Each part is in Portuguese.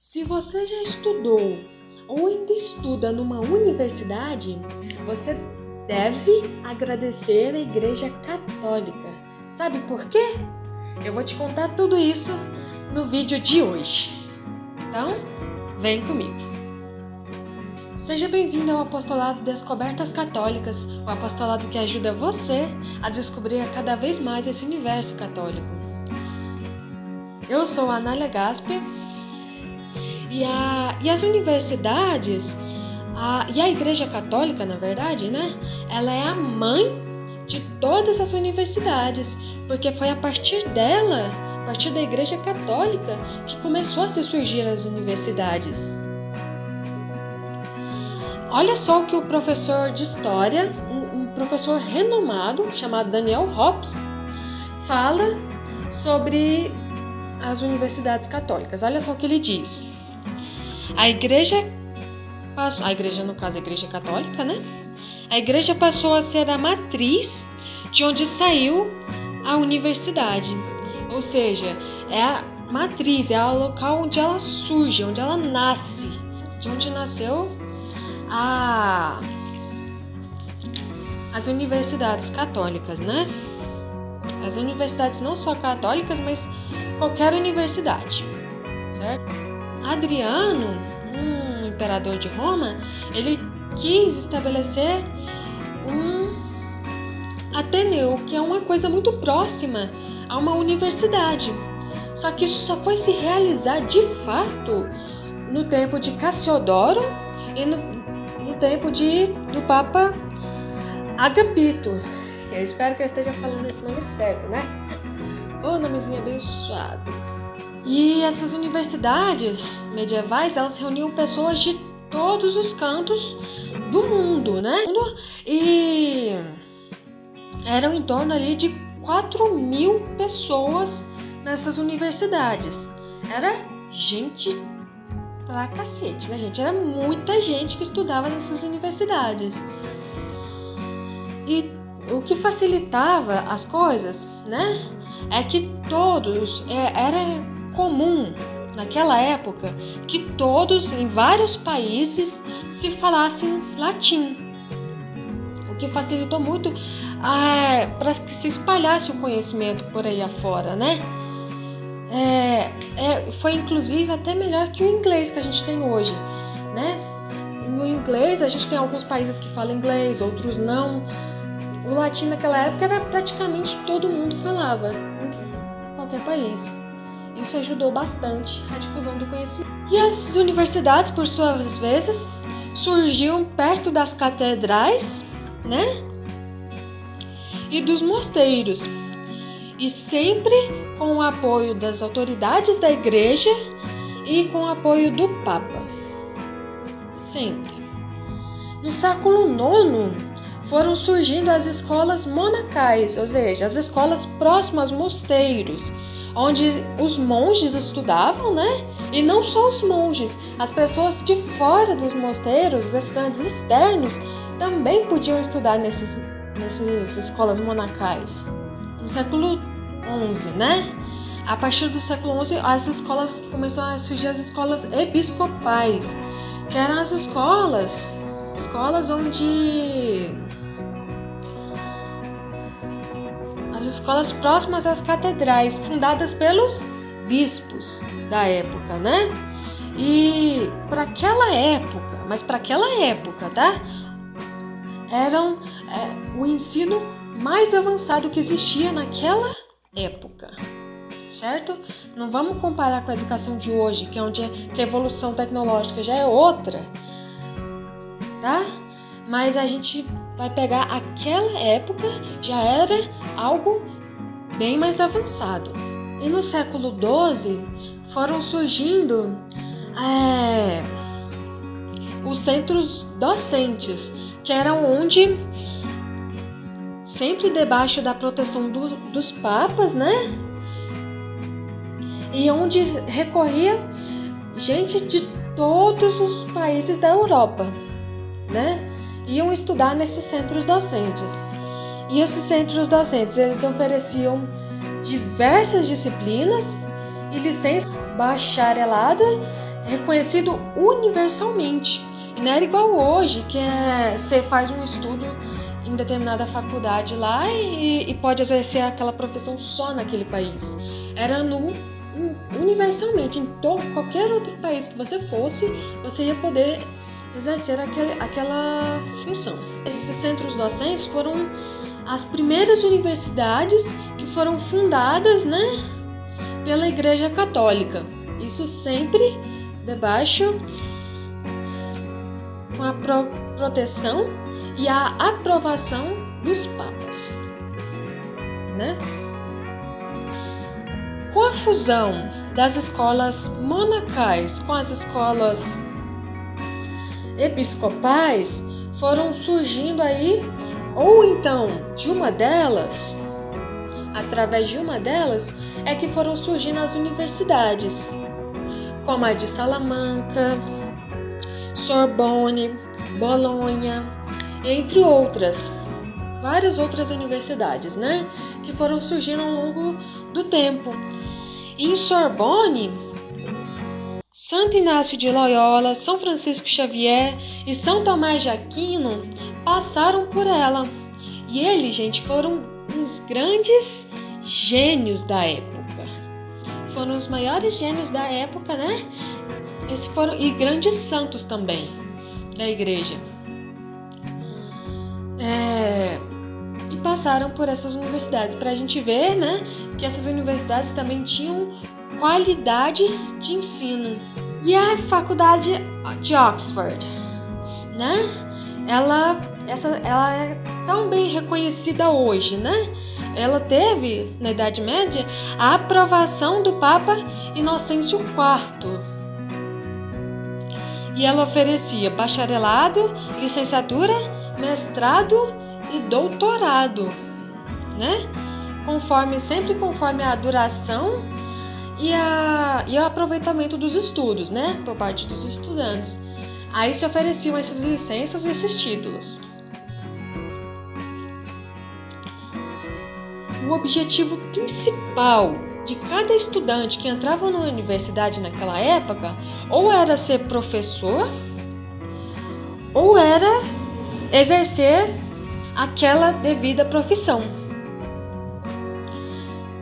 Se você já estudou ou ainda estuda numa universidade, você deve agradecer a Igreja Católica. Sabe por quê? Eu vou te contar tudo isso no vídeo de hoje. Então, vem comigo. Seja bem-vindo ao Apostolado Descobertas Católicas, o apostolado que ajuda você a descobrir cada vez mais esse universo católico. Eu sou a Anália Gasper e as universidades, e a Igreja Católica, na verdade, né? Ela é a mãe de todas as universidades, porque foi a partir dela, a partir da Igreja Católica, que começou a se surgir as universidades. Olha só o que o professor de História, um professor renomado, chamado Daniel Hobbes, fala sobre as universidades católicas. Olha só o que ele diz. A igreja, no caso a Igreja Católica, né? A igreja passou a ser a matriz de onde saiu a universidade. Ou seja, é a matriz, é o local onde ela surge, onde ela nasce, de onde nasceu as universidades católicas, né? As universidades não só católicas, mas qualquer universidade, certo? Adriano, um imperador de Roma, ele quis estabelecer um Ateneu, que é uma coisa muito próxima a uma universidade. Só que isso só foi se realizar de fato no tempo de Cassiodoro e no tempo do Papa Agapito. Eu espero que eu esteja falando esse nome certo, né? Ô, nomezinho abençoado. E essas universidades medievais, elas reuniam pessoas de todos os cantos do mundo, né? E eram em torno ali de 4.000 pessoas nessas universidades. Era gente pra cacete, né, gente? Era muita gente que estudava nessas universidades. E o que facilitava as coisas, né, é que era comum naquela época que todos em vários países se falassem latim, o que facilitou muito para que se espalhasse o conhecimento por aí afora, né? Foi inclusive até melhor que o inglês que a gente tem hoje, né? No inglês a gente tem alguns países que falam inglês, outros não. O latim naquela época era praticamente todo mundo falava, em qualquer país. Isso ajudou bastante a difusão do conhecimento. E as universidades, por suas vezes, surgiam perto das catedrais, né? E dos mosteiros. E sempre com o apoio das autoridades da igreja e com o apoio do Papa. Sempre. No século IX, foram surgindo as escolas monacais, ou seja, as escolas próximas aos mosteiros, onde os monges estudavam, né? E não só os monges, as pessoas de fora dos mosteiros, os estudantes externos, também podiam estudar nessas escolas monacais. No século XI, né? A partir do século XI, começaram a surgir as escolas episcopais, que eram as escolas onde as escolas próximas às catedrais, fundadas pelos bispos da época, né? E para aquela época, tá? Eram o ensino mais avançado que existia naquela época, certo? Não vamos comparar com a educação de hoje, que é onde a evolução tecnológica já é outra, tá? Mas a gente vai pegar aquela época, já era algo bem mais avançado. E no século XII foram surgindo os centros docentes, que eram onde, sempre debaixo da proteção dos papas, né? E onde recorria gente de todos os países da Europa, né? Iam estudar nesses centros docentes. E esses centros docentes, eles ofereciam diversas disciplinas e licença, bacharelado reconhecido universalmente. E não era igual hoje, que você faz um estudo em determinada faculdade lá e pode exercer aquela profissão só naquele país. Era universalmente, em qualquer outro país que você fosse, você ia poder exercer aquela função. Esses centros docentes foram as primeiras universidades que foram fundadas, né, pela Igreja Católica. Isso sempre debaixo com a proteção e a aprovação dos papas, né? Com a fusão das escolas monacais com as escolas episcopais, foram surgindo aí, ou então de uma delas, através de uma delas, é que foram surgindo as universidades, como a de Salamanca, Sorbonne, Bolonha, entre outras, várias outras universidades, né, que foram surgindo ao longo do tempo. Em Sorbonne, Santo Inácio de Loyola, São Francisco Xavier e São Tomás de Aquino passaram por ela. E eles, gente, foram uns grandes gênios da época. Foram os maiores gênios da época, né? E grandes santos também da igreja. E passaram por essas universidades, para a gente ver, né, que essas universidades também tinham qualidade de ensino. E a faculdade de Oxford, né? Ela é tão bem reconhecida hoje, né? Ela teve, na Idade Média, a aprovação do Papa Inocêncio IV. E ela oferecia bacharelado, licenciatura, mestrado e doutorado, né? Sempre conforme a duração e o aproveitamento dos estudos, né? Por parte dos estudantes. Aí se ofereciam essas licenças e esses títulos. O objetivo principal de cada estudante que entrava na universidade naquela época ou era ser professor ou era exercer aquela devida profissão,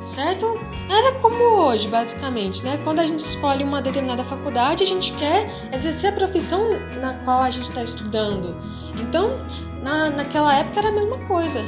certo? Era como hoje, basicamente, né? Quando a gente escolhe uma determinada faculdade, a gente quer exercer a profissão na qual a gente está estudando. Então, naquela época era a mesma coisa.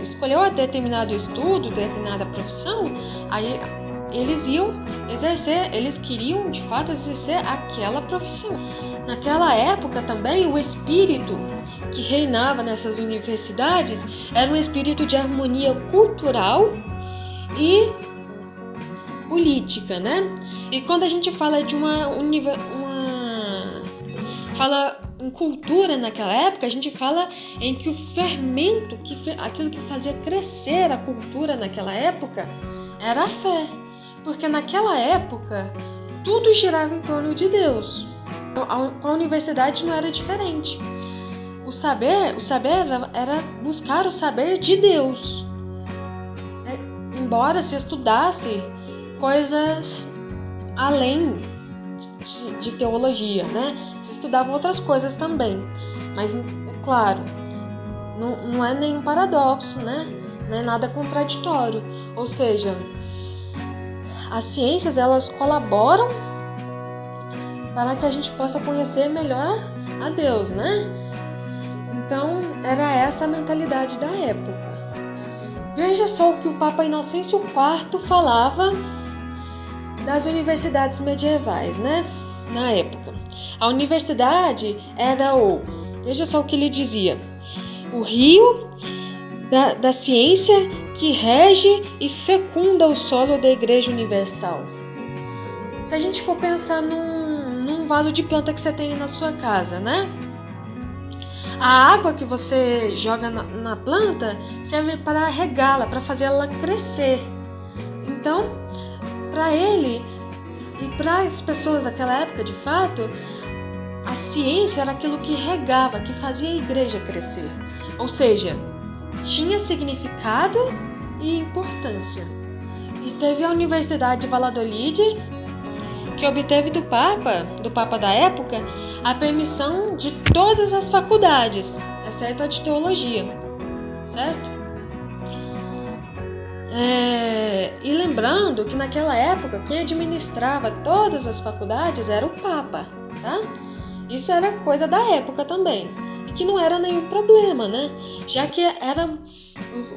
Escolheu a determinado estudo, determinada profissão, aí eles iam exercer, eles queriam de fato exercer aquela profissão. Naquela época também o espírito que reinava nessas universidades era um espírito de harmonia cultural e política, né? E quando a gente fala de fala em cultura naquela época, a gente fala em que o fermento, aquilo que fazia crescer a cultura naquela época, era a fé. Porque naquela época, tudo girava em torno de Deus. Com a universidade não era diferente. O saber era buscar o saber de Deus. Embora se estudasse coisas além de teologia, né? Se estudavam outras coisas também. Mas, é claro, não é nenhum paradoxo, né? Não é nada contraditório. Ou seja, as ciências, elas colaboram para que a gente possa conhecer melhor a Deus, né? Então, era essa a mentalidade da época. Veja só o que o Papa Inocêncio IV falava das universidades medievais, né? Na época. A universidade era veja só o que ele dizia, o rio da ciência que rege e fecunda o solo da Igreja Universal. Se a gente for pensar num vaso de planta que você tem na sua casa, né? A água que você joga na planta serve para regá-la, para fazer ela crescer. Então, para ele e para as pessoas daquela época, de fato, a ciência era aquilo que regava, que fazia a igreja crescer. Ou seja, tinha significado e importância. E teve a Universidade de Valladolid, que obteve do Papa da época, a permissão de todas as faculdades, exceto a de teologia, certo? E lembrando que naquela época quem administrava todas as faculdades era o Papa, tá? Isso era coisa da época também, e que não era nenhum problema, né? Já que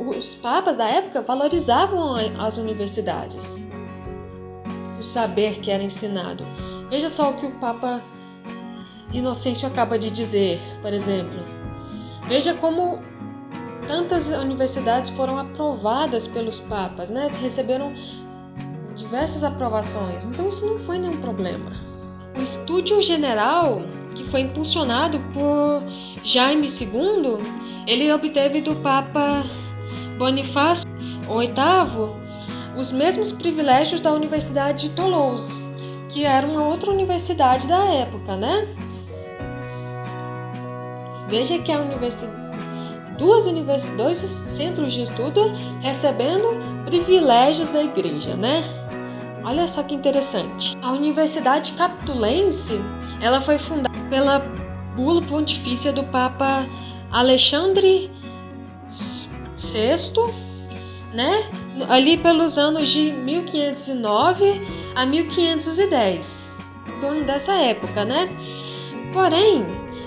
os papas da época valorizavam as universidades, o saber que era ensinado. Veja só o que o Papa Inocêncio acaba de dizer, por exemplo. Veja como tantas universidades foram aprovadas pelos papas, né? Receberam diversas aprovações. Então isso não foi nenhum problema. O Estúdio General, que foi impulsionado por Jaime II, ele obteve do Papa Bonifácio VIII os mesmos privilégios da Universidade de Toulouse, que era uma outra universidade da época, né? Veja que dois centros de estudo recebendo privilégios da igreja, né? Olha só que interessante. A Universidade Capitulense, ela foi fundada pela bula pontifícia do Papa Alexandre VI, né? Ali pelos anos de 1509 a 1510, em torno dessa época, né? Porém,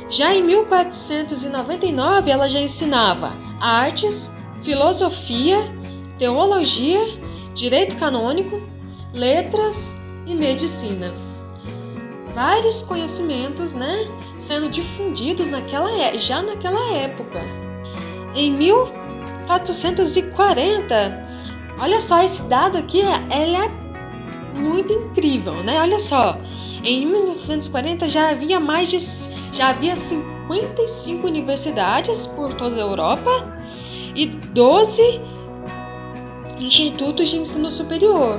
já em 1499 ela já ensinava artes, filosofia, teologia, direito canônico, letras e medicina. Vários conhecimentos, né, sendo difundidos já naquela época. Em 1440, olha só esse dado aqui, ele é muito incrível, né? Olha só, em 1940 já havia 55 universidades por toda a Europa e 12 institutos de ensino superior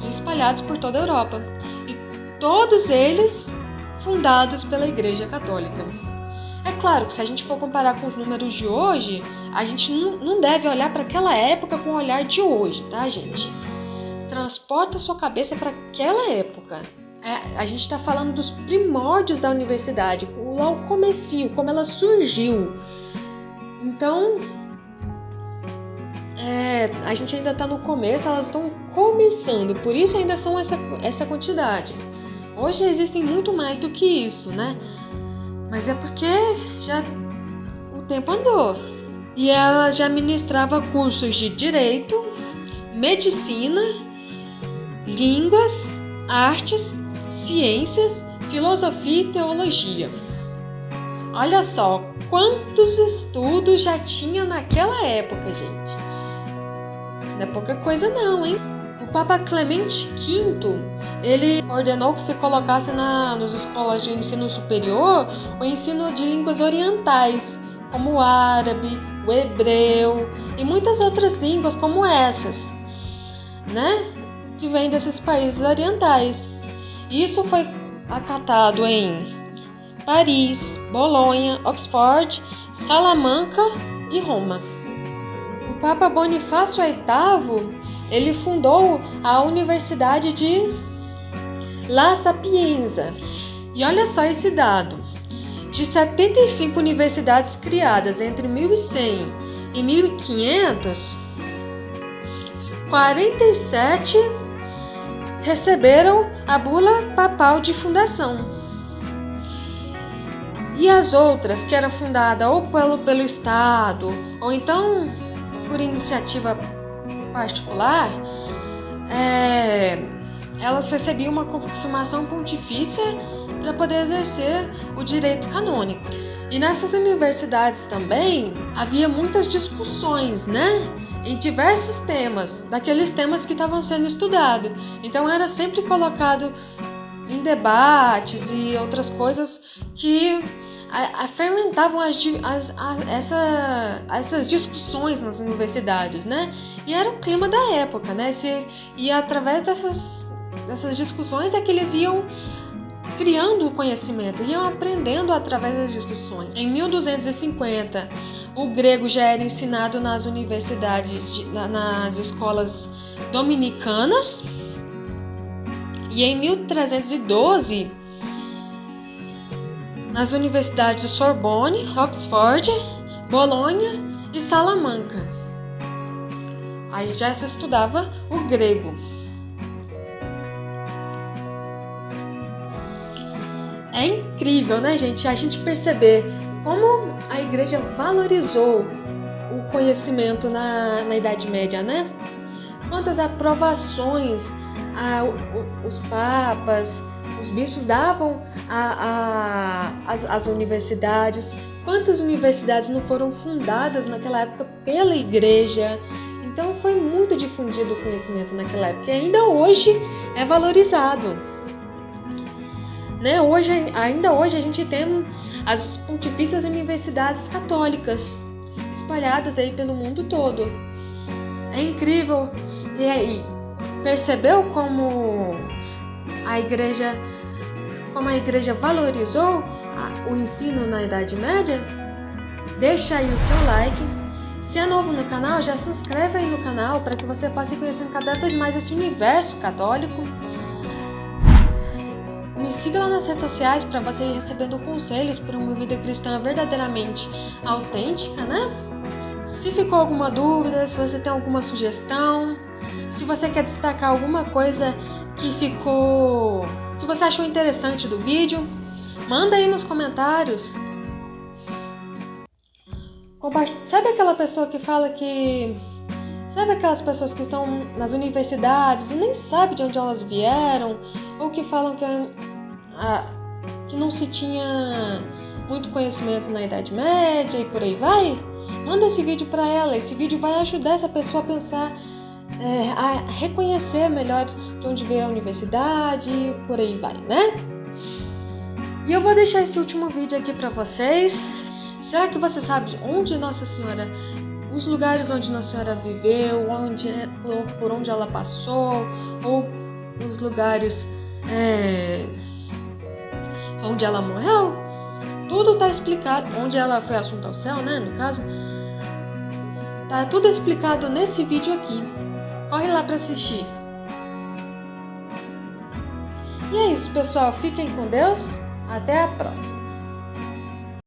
espalhados por toda a Europa, e todos eles fundados pela Igreja Católica. É claro que se a gente for comparar com os números de hoje, a gente não deve olhar para aquela época com o olhar de hoje, tá, gente? Transporta a sua cabeça para aquela época. A gente está falando dos primórdios da universidade, lá o comecinho, como ela surgiu. Então, a gente ainda está no começo, elas estão começando, por isso ainda são essa quantidade. Hoje existem muito mais do que isso, né? Mas é porque já o tempo andou. E ela já ministrava cursos de direito, medicina, línguas, artes, ciências, filosofia e teologia. Olha só quantos estudos já tinha naquela época, gente. Não é pouca coisa não, hein? O Papa Clemente V, ele ordenou que se colocasse nas escolas de ensino superior o ensino de línguas orientais, como o árabe, o hebreu e muitas outras línguas como essas, né? Que vêm desses países orientais. Isso foi acatado em Paris, Bolonha, Oxford, Salamanca e Roma. O Papa Bonifácio VIII, ele fundou a Universidade de La Sapienza. E olha só esse dado. De 75 universidades criadas entre 1100 e 1500, 47 receberam a bula papal de fundação. E as outras, que eram fundadas ou pelo Estado, ou então por iniciativa particular, elas recebiam uma confirmação pontifícia para poder exercer o direito canônico. E nessas universidades também havia muitas discussões, né? Em diversos temas, daqueles temas que estavam sendo estudados. Então era sempre colocado em debates e outras coisas que fermentavam essas discussões nas universidades, né? E era o clima da época, né? E através dessas discussões é que eles iam criando o conhecimento, iam aprendendo através das discussões. Em 1250, o grego já era ensinado nas universidades, nas escolas dominicanas. E em 1312, nas universidades de Sorbonne, Oxford, Bolonha e Salamanca, aí já se estudava o grego. É incrível, né, gente? A gente perceber como a igreja valorizou o conhecimento na Idade Média, né? Quantas aprovações os papas, os bispos davam às universidades. Quantas universidades não foram fundadas naquela época pela igreja? Então foi muito difundido o conhecimento naquela época e ainda hoje é valorizado. Né? Ainda hoje a gente tem as pontifícias universidades católicas espalhadas aí pelo mundo todo. É incrível. E aí, percebeu como a igreja valorizou o ensino na Idade Média? Deixa aí o seu like. Se é novo no canal, já se inscreve aí no canal para que você possa ir conhecendo cada vez mais esse universo católico. Me siga lá nas redes sociais para você ir recebendo conselhos para uma vida cristã verdadeiramente autêntica, né? Se ficou alguma dúvida, se você tem alguma sugestão, se você quer destacar alguma coisa que você achou interessante do vídeo, manda aí nos comentários. Sabe aquela pessoa que fala que... Sabe aquelas pessoas que estão nas universidades e nem sabe de onde elas vieram? Ou que falam que não se tinha muito conhecimento na Idade Média e por aí vai? Manda esse vídeo para ela. Esse vídeo vai ajudar essa pessoa a pensar, a reconhecer melhor de onde veio a universidade e por aí vai, né? E eu vou deixar esse último vídeo aqui para vocês. Será que você sabe onde Nossa Senhora, os lugares onde Nossa Senhora viveu, por onde ela passou, ou os lugares onde ela morreu? Tudo está explicado. Onde ela foi assunta ao céu, né? No caso, tá tudo explicado nesse vídeo aqui. Corre lá para assistir. E é isso, pessoal. Fiquem com Deus. Até a próxima.